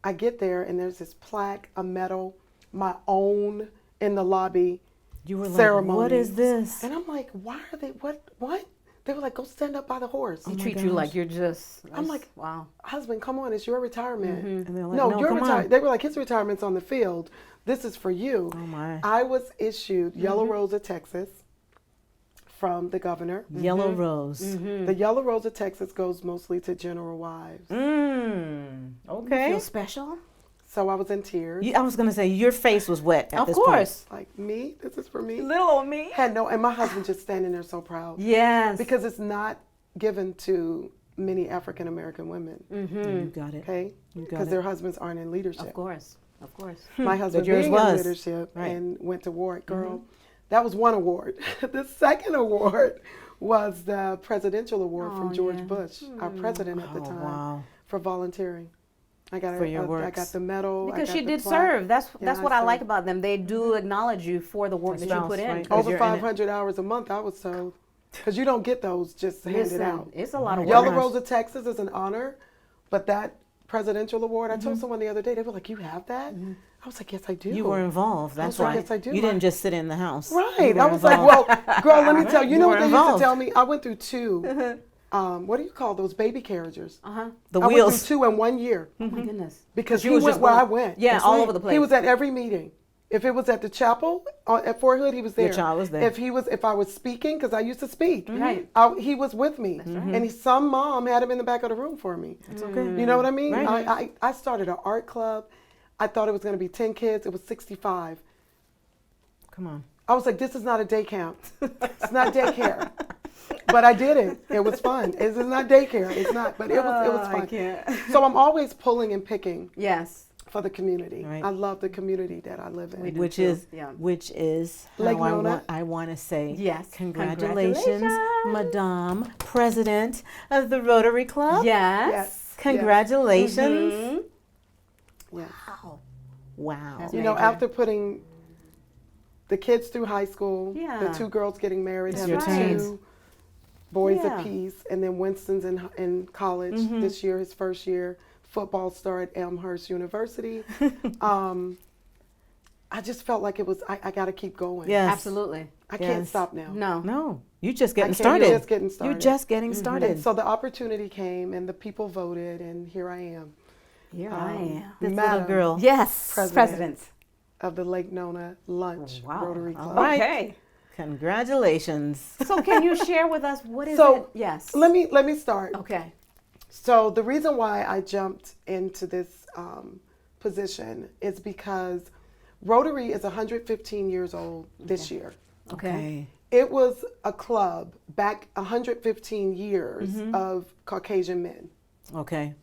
I get there and there's this plaque, a medal, my own in the lobby. You were Ceremony. like, what is this? And I'm like, why are they, what? They were like, go stand up by the horse. He my treats you gosh. like you're just. I'm like, wow. husband, come on, it's your retirement. And they're like, No, no, your come retirement. on. They were like, his retirement's on the field. This is for you. Oh, my. I was issued Yellow Rose of Texas from the governor. Yellow Rose. The Yellow Rose of Texas goes mostly to general wives. Okay. Feel special? So I was in tears. I was going to say, your face was wet at Of this course. Like, me? This is for me? Little old me. Had no, and my husband just standing there so proud. Yes. Because it's not given to many African American women, point. You got it. okay? You got Because it. their husbands aren't in leadership. Of course. Of course. My husband yours being was. in leadership Right. and went to war. Girl, that was one award. The second award was the presidential award Oh, from George yeah. Bush, our president at the Oh, time, wow. for volunteering. I got For your I works. got the medal. I Because got she the did plaque. serve. That's Yeah, what I like served. about them. They do acknowledge you for the work that you spouse, put in. right. 'Cause Over you're in it. 500 hours a month, I was told. Because you don't get those just handed Listen, out. it's a lot of Yellow work. Rose of Texas is an honor, but that presidential award, I told someone the other day, they were like, you have that? I was like, yes, I do. You were involved. That's was like, why. yes, I do. You didn't just sit in the house. You Right. were I was like, involved. well, girl, let me tell you, You know were what they used involved. to tell me? I went through two, what do you call those, baby carriages? Uh-huh. the I went wheels. through two in 1 year Oh my goodness. because You he was went just where going- I went. Yeah, That's all right. over the place. He was at every meeting. If it was at the chapel at Fort Hood, he was there. Your child was there. If I was speaking, because I used to speak, Right. he was with me. And some mom had him in the back of the room for me. It's okay. You know what I mean? Right. I started an art club. I thought it was going to be 10 kids. It was 65. Come on. I was like, this is not a day camp. It's not daycare. But I did it. It was fun. It's not daycare. It's not. But it was I fun. can't. So I'm always pulling and picking Yes. for the community. Right. I love the community that I live in. We do. Which too. is, Yeah. how Lake I Nona. want to say, Yes. congratulations, Congratulations. Madame President of the Rotary Club. Yes. Yes. Congratulations. Mhm. Yeah. Wow. That's You know, major. after putting the kids through high school, Yeah. the two girls getting married, It's having your turn. two boys Yeah. apiece, and then Winston's in college this year, his first year. Football star at Elmhurst University. I just felt like it was, I got to keep going. Yes. Absolutely. I can't Yes. stop now. No. No, you're just getting I can't- started. You're just getting started. You're just getting started. And so the opportunity came, and the people voted, and here I am, Here I am. This Madam little girl. Yes. President. President. of the Lake Nona Lunch Wow. Rotary All Club. right. Okay. Congratulations. So can you share with us what is So, it? Yes. Let me start. Okay. So the reason why I jumped into this position is because Rotary is 115 years old this year. Okay. It was a club back 115 years of Caucasian men. Okay.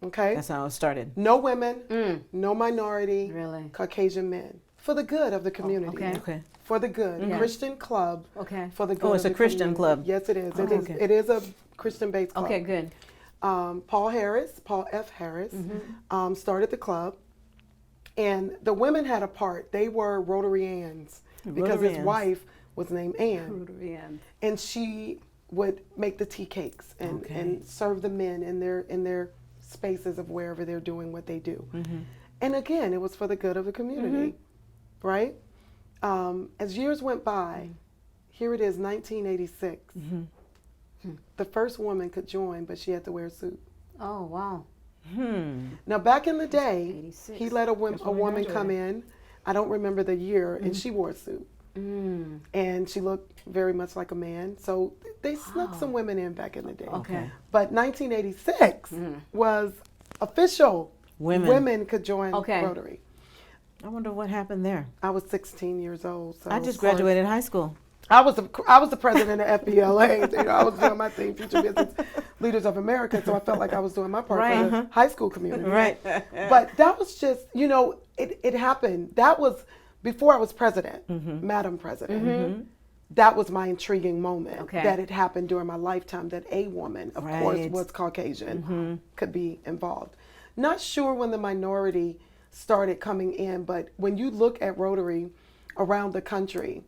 Okay? That's how it started. No women, no minority, Really? Caucasian men. For the good of the community. okay. Okay. For the good. Yeah. Christian club. Okay. For the good it's of a the Christian community. club. Yes, it is. Oh, okay. It is a Christian-based club. Okay, good. Paul F. Harris, started the club. And the women had a part. They were Rotarians because his Rotarians. wife was named Ann. Rotary Ann. And she would make the tea cakes and, Okay. and serve the men in their spaces of wherever they're doing what they do. And again, it was for the good of the community, right? As years went by, here it is, 1986. The first woman could join, but she had to wear a suit. Oh, wow. Now, back in the day, 86. he let a woman come in. I don't remember the year, and she wore a suit. And she looked very much like a man. So they snuck some women in back in the day. Okay. But 1986 was official. Women. could join Okay. Rotary. I wonder what happened there. I was 16 years old. So I just of course, graduated high school. I was the president of FBLA. You know, I was doing my thing, Future Business Leaders of America. So I felt like I was doing my part for the high school community. Right. But that was just, it happened. That was before I was president, Madam President. That was my intriguing moment. Okay. That it happened during my lifetime that a woman, of course, Right. was Caucasian, could be involved. Not sure when the minority started coming in, but when you look at Rotary around the country,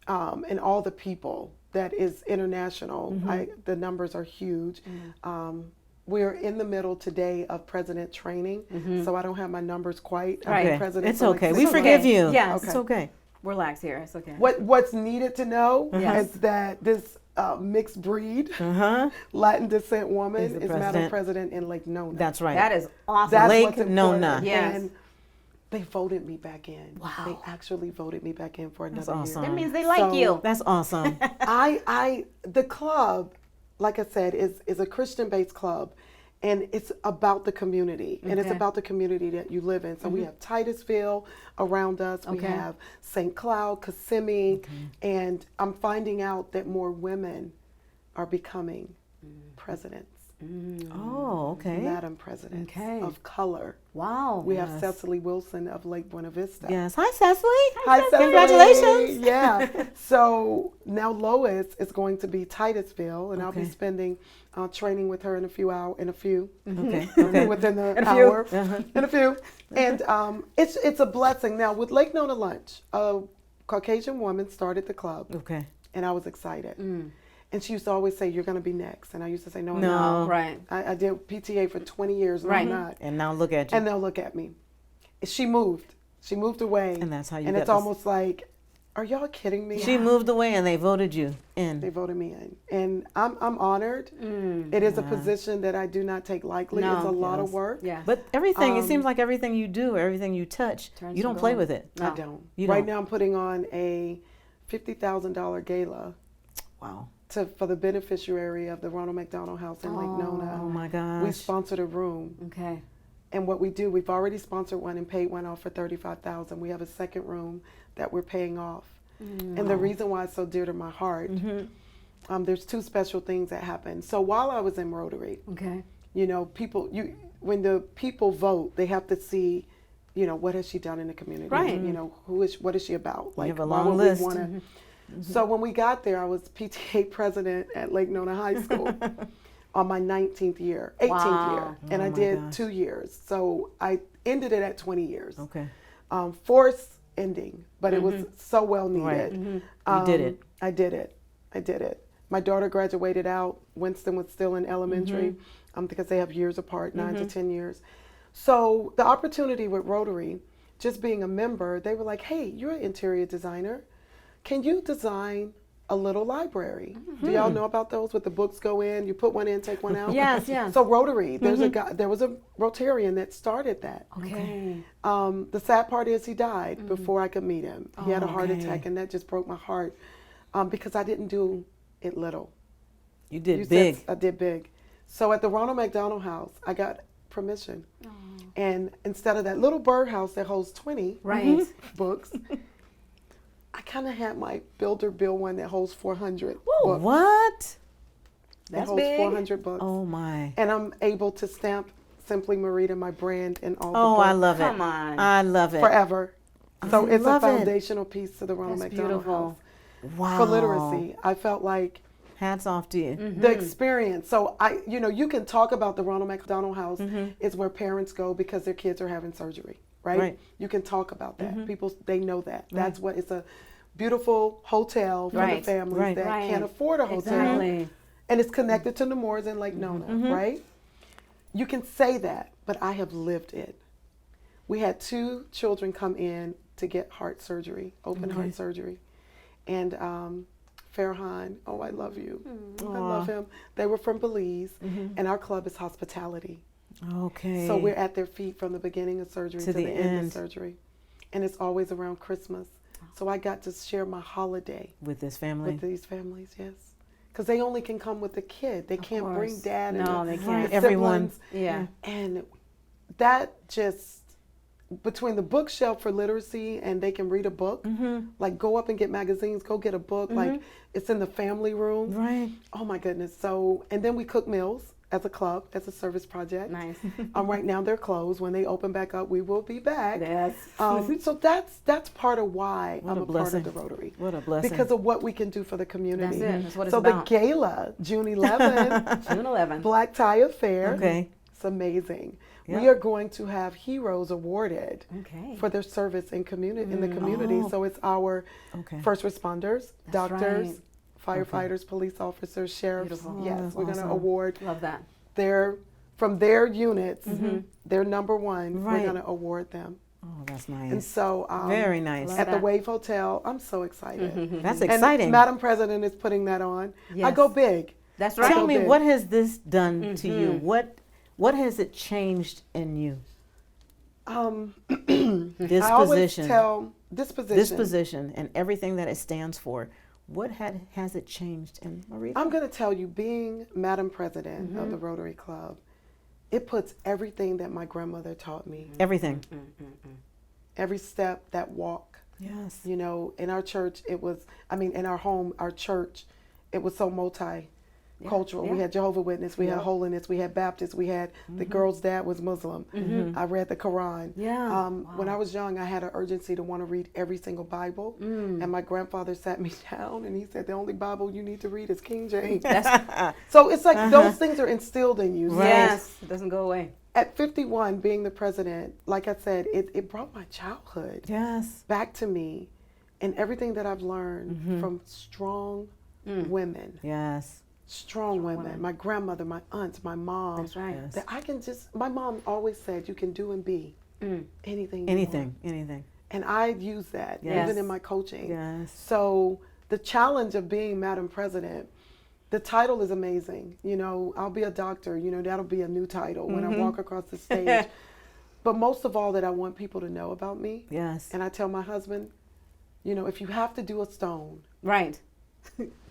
and all the people that is international, the numbers are huge. We're in the middle today of president training, so I don't have my numbers quite. I've been Okay. president It's for like okay. 6 We months. forgive you. Yes. It's okay. Relax here. It's okay. What's needed to know Yes. is that this mixed breed, Uh-huh. Latin descent woman Is the is Madam president. President in Lake Nona. That's right. That is awesome. That's Lake what's important. Nona. Yes. And they voted me back in. Wow. They actually voted me back in for That's another awesome. year. That means they like So- you. That's awesome. The club, like I said, is a Christian-based club, and it's about the community, and it's Okay. about the community that you live in. So we have Titusville around us. We Okay. have St. Cloud, Kissimmee, and I'm finding out that more women are becoming presidents, Oh, okay. Madam Presidents Okay. of color. Wow. We have Yes. Cecily Wilson of Lake Buena Vista. Yes. Hi, Cecily. Hi, Cecily. Congratulations. Yeah. So now Lois is going to be Titusville, and I'll be Okay. spending training with her in a few hours. Okay. Okay. Within the In a few. hour. In a few. And it's a blessing. Now with Lake Nona Lunch, a Caucasian woman started the club, Okay. and I was excited. And she used to always say, "You're going to be next," and I used to say, "No, I'm No. not." Right. I did PTA for 20 years, and Right. I'm not. And now look at you. And they'll look at me. She moved. She moved away. And that's how you And got it's this- almost like, are y'all kidding me? She moved away and they voted you They in. voted me in, and I'm honored. It is a position that I do not take lightly. No. It's a lot of Yes. work. Yeah. But everything, it seems like everything you do, everything you touch, Turns you to don't play gold. with it. I No. don't. You Right don't. now, I'm putting on a $50,000 gala Wow. for the beneficiary of the Ronald McDonald House in Lake Nona. Oh my We gosh. sponsored a room, Okay. and what we do, we've already sponsored one and paid one off for $35,000. We have a second room that we're paying off. And the reason why it's so dear to my heart, there's two special things that happen. So while I was in Rotary, Okay. when the people vote, they have to see, what has she done in the community? Right. What is she about? have a why long would we list. wanna- So when we got there, I was PTA president at Lake Nona High School on my 18th year, Wow. and I Oh my did gosh. 2 years. So I ended it at 20 years. Okay. Forced ending, but it was so well needed. You did it. I did it. My daughter graduated out. Winston was still in elementary because they have years apart, 9 to 10 years. So the opportunity with Rotary, just being a member, they were like, hey, you're an interior designer. Can you design a little library? Do y'all know about those with the books go in, you put one in, take one out? Yes, yes. So Rotary, there was a Rotarian that started that. Okay. The sad part is he died before I could meet him. He had a heart okay. attack, and that just broke my heart. because I didn't do it little. You did You big. said I did big. So at the Ronald McDonald House, I got permission. And instead of that little birdhouse that holds 20 Right. books, I kind of had my builder build one that holds 400 Whoa, books. what? That That's holds big. 400 books. Oh my. And I'm able to stamp Simply Maurita, my brand, in all the Oh, books I love it. Come on. I love it. forever. So I it's a love it. foundational piece to the Ronald That's McDonald beautiful. House. Wow. For literacy, I felt like Hats off to you. the experience. So you can talk about the Ronald McDonald House is where parents go because their kids are having surgery, right? Right. You can talk about that. People, they know that. That's what it's a beautiful hotel for Right. the families Right. that Right. can't afford a hotel. Exactly. And it's connected to Nemours and Lake Nona, right? You can say that, but I have lived it. We had 2 children come in to get heart surgery, open heart surgery. And Farhan, oh, I love you. I love him. They were from Belize, and our club is hospitality. Okay. So we're at their feet from the beginning of surgery To to the the end end. of surgery. And it's always around Christmas. So I got to share my holiday with this family. with these families, yes. Because they only can come with the kid. They can't bring course. dad and No, the- they the can't. Right, everyone. siblings. Yeah. And that just, between the bookshelf for literacy and they can read a book, like go up and get magazines, go get a book, like it's in the family room. Right. Oh my goodness. So, and then we cook meals as a club, as a service project. Nice. Right now they're closed. When they open back up, we will be back. Yes. So that's part of why What I'm a a part blessing. of the Rotary. What a blessing. Because of what we can do for the community. That's it. That's what it's So about. the gala, June 11th, June 11th. Black Tie Affair. Okay. It's amazing. Yep. We are going to have heroes awarded Okay. for their service in the community. Oh. So it's our Okay. first responders, That's doctors, right. firefighters, police officers, sheriffs. Beautiful. Yes, Oh, that's we're going to awesome. award Love that. from their units, their number one. Right. We're going to award them. Oh, that's And nice. so Very nice. Love at the that. Wave Hotel, I'm so excited. That's And exciting. Madam President is putting that on. I Yes. go big. That's I right. go Tell me, big. what has this done to you? What has it changed in you? This I always position, tell disposition. this position, and everything that it stands for. What has it changed in Maurita? I'm going to tell you, being Madam President of the Rotary Club, it puts everything that my grandmother taught me, Everything. every step, that walk. Yes. You know, in our church, in our home, our church, it was so multicultural. We yeah. had Jehovah's Witness, we had Holiness, we had Baptist, we had the girl's dad was Muslim. I read the Quran. Yeah. When I was young, I had an urgency to want to read every single Bible. And my grandfather sat me down and he said, the only Bible you need to read is King James. So it's like those things are instilled in you. So Yes. It doesn't go away. at 51, being the president, like I said, it brought my childhood Yes. back to me and everything that I've learned from strong women. Yes. Strong women. My grandmother, my aunts, my mom. That's right. Yes. That I can just, my mom always said, you can do and be anything you Anything. want. Anything. And I use that Yes. even in my coaching. Yes. So the challenge of being Madam President, the title is amazing. You know, I'll be a doctor. You know, that'll be a new title when I walk across the stage. But most of all, that I want people to know about me. Yes. And I tell my husband, you know, if you have to do a stone, Right.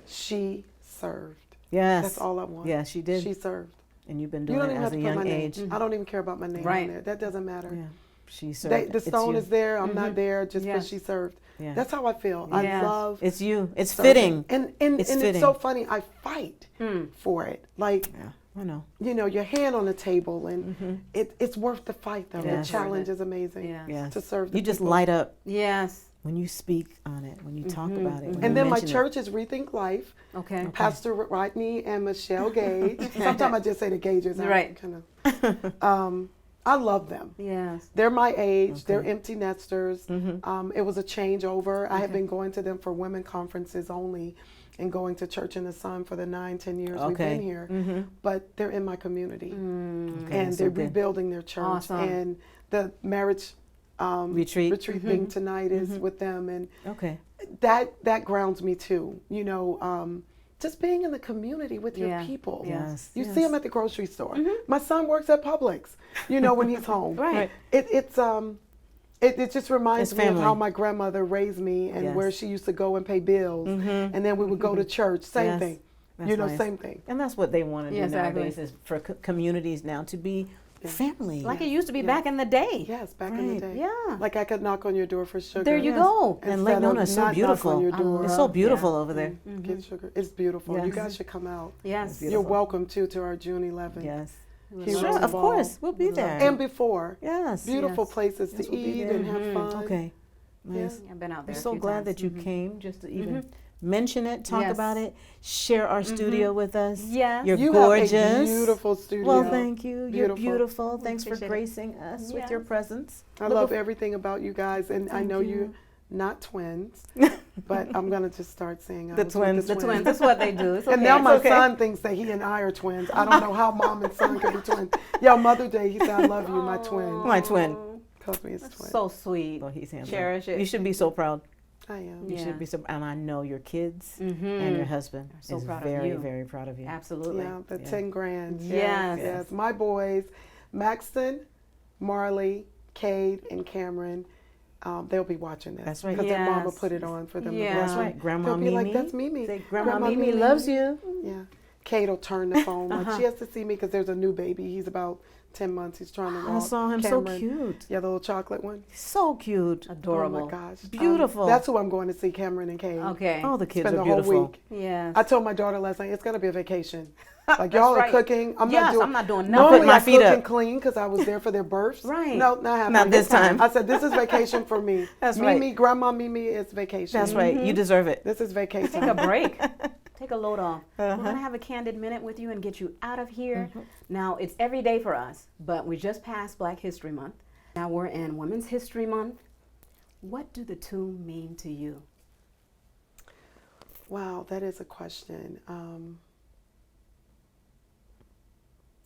she served. Yes. That's all I want. Yes, she did. She served. And you've been You doing don't it even have as to a put my young name. age. I don't even care about my name Right. on there. That doesn't matter. Yeah. She served. The It's stone you. is there. I'm not there just Yes. because she served. Yeah. That's how I feel. Yes. I love It's you. It's serving. fitting. And It's it's fitting. so funny. I fight for it. Like, Yeah. I know. you know, your hand on the table, and it's worth the fight, though. Yes. The challenge is amazing. Yes. Yes. To serve the You just people. light up Yes. when you speak on it, when you talk about it. when you And then my mention it. church is Rethink Life. Okay. Pastor Rodney and Michelle Gage. Sometimes I just say the Gages. Right. I love them. Yes. They're my age. They're Okay. empty nesters. It was a changeover. I have been going to them for women conferences only and going to Church in the Sun for the 9-10 years we've Okay. been here. But they're in my community. Okay, And that's they're so good. rebuilding their church. Awesome. And the marriage Retreat. thing tonight is with them. And Okay. that grounds me too. You know, just being in the community with your Yeah. people. Yes. You yes. see them at the grocery store. My son works at Publix, you know, when he's home. Right. It's It just reminds It's me of how family. my grandmother raised me and where Yes. she used to go and pay bills. And then we would go to church. Same Yes. thing. That's You know, nice. same thing. And that's what they want to do Yeah, exactly. nowadays is for communities now to be family. Like it used to be Yeah. back in the day. Yes, back in the Right. day. Yeah. Like I could knock on your door for sugar. There you Yes. go. And instead Lake of Nona is so not knock beautiful. on your I door. It's so love- beautiful yeah. over there. Get sugar. It's beautiful. You Yes. guys should come out. Yes. You're Beautiful. welcome too to our June 11th. Yes. Heroes Sure, of all. course. We'll be there. And before. Yes. Beautiful Yes. places Yes, to we'll be eat there. and have fun. Okay. Nice. I've been out there. We're a so few glad times. that you came just to even mention it, talk Yes. about it, share our studio with us. Yes. You're You gorgeous. have a beautiful studio. Well, thank you. You're Beautiful. beautiful. Thanks for appreciate it. gracing us with your Yes. presence. I love everything about you guys, and I know you're not twins, but I'm gonna just start saying I The was with twins. The twins. That's what they do. It's And okay. now It's my okay. son thinks that he and I are twins. I don't know how mom and son can be twins. Yeah, Mother Day, he said, "I love you, my twin." My twin. Calls me his twin. So sweet. Well, he's handsome. Cherish it. You should be so proud. I am. You Yeah. should be so, and I know your kids Mhm. and your husband so is proud of very, you. very proud of you. Absolutely. Yeah, the Yeah. 10 grand. Yes. Yes. My boys, Maxton, Marley, Cade, and Cameron, they'll be watching this. That's right. Because their mama Yes. put it on for them Yeah. to watch. That's right. Grandma They'll be Mimi. like, "That's Mimi." Say, Grandma Mimi loves you. Yeah. Kate will turn the phone on. She has to see me because there's a new baby. He's about 10 months. He's trying to walk. I saw him Cameron. so cute. Yeah, the little chocolate one. So cute. Adorable. Oh my gosh. Beautiful. That's who I'm going to see, Cameron and Kate. Okay. Oh, the kids Spend are the whole beautiful. week. Yes. I told my daughter last night, it's going to be a vacation. Like, y'all are right. cooking. I'm Yes, not doing I'm not doing Normally, Put my I feet cook up. and clean because I was there for their births. Right. No, not happening. Not this time. I said, this is vacation for me. That's Mimi, right. Grandma Mimi, it's vacation. That's right. You deserve it. This is vacation. Take a break. Take a load off. Uh-huh. We're going to have a candid minute with you and get you out of here. Now, it's every day for us, but we just passed Black History Month. Now we're in Women's History Month. What do the two mean to you? Wow, that is a question.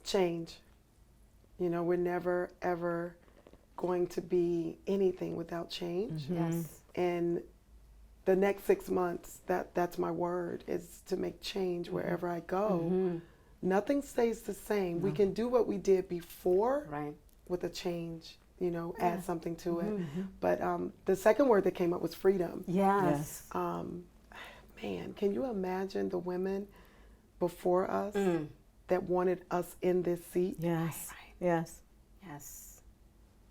Change. You know, we're never, ever going to be anything without change. Yes. And the next 6 months, that's my word, is to make change wherever I go. Nothing stays the same. We can do what we did before Right. with a change, you know, add something to it. But the second word that came up was freedom. Yes. Man, can you imagine the women before us that wanted us in this seat? Yes. Yes. Yes.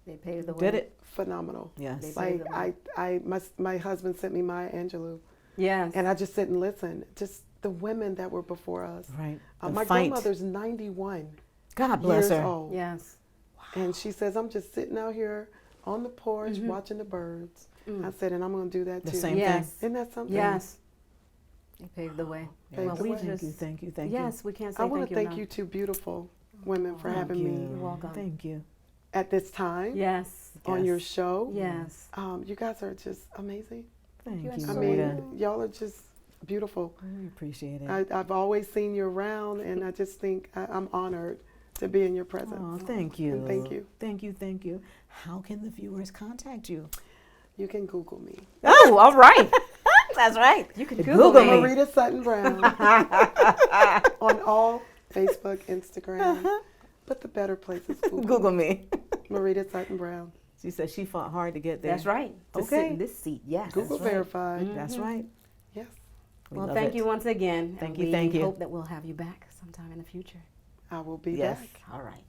They paved the way. Did it. Phenomenal. Yes. Like my husband sent me Maya Angelou, Yes. and I just sit and listen. Just the women that were before us. Right. The My fight. grandmother's 91 God bless years her. old, Yes. and she says, "I'm just sitting out here on the porch watching the birds." I said, "And I'm going to do that The too." same Yes. thing. Isn't that something? Yes. They paved the way. Paved Well, the we way. Thank just, you. Thank you. Thank yes, we can't say I want thank to you thank enough. you two beautiful women for you. having me You're welcome. Thank you. at this time Yes. on Yes. your show. Yes. You guys are just amazing. Thank you, you, and I so mean, Rita. y'all are just beautiful. We appreciate it. I've always seen you around, and I just think I'm honored to be in your presence. Oh, thank you. And thank you. Thank you. Thank you. How can the viewers contact you? You can Google me. Oh, all right. That's right. You can Google Google me. me. Maurita Sutton Brown on all Facebook, Instagram, but the better place is Google. Google me. Maurita Sutton Brown. She said she fought hard to get there. That's right. To sit Okay. in this seat. Yes. Google That's right. verified. That's right. Yes. We Well, love thank it. you once again. Thank and you, thank we you. hope that we'll have you back sometime in the future. I will be Yes. back. All right.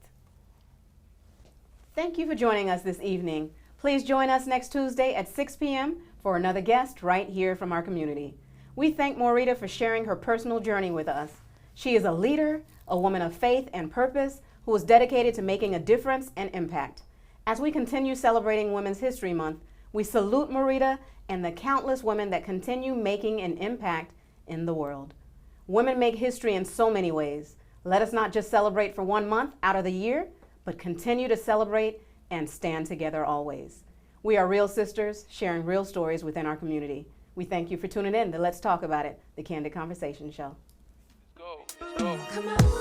Thank you for joining us this evening. Please join us next Tuesday at 6 p.m. for another guest right here from our community. We thank Maurita for sharing her personal journey with us. She is a leader, a woman of faith and purpose who is dedicated to making a difference and impact. As we continue celebrating Women's History Month, we salute Maurita and the countless women that continue making an impact in the world. Women make history in so many ways. Let us not just celebrate for 1 month out of the year, but continue to celebrate and stand together always. We are real sisters sharing real stories within our community. We thank you for tuning in to Let's Talk About It, the Candid Conversation Show. Go. Let's go. Come on.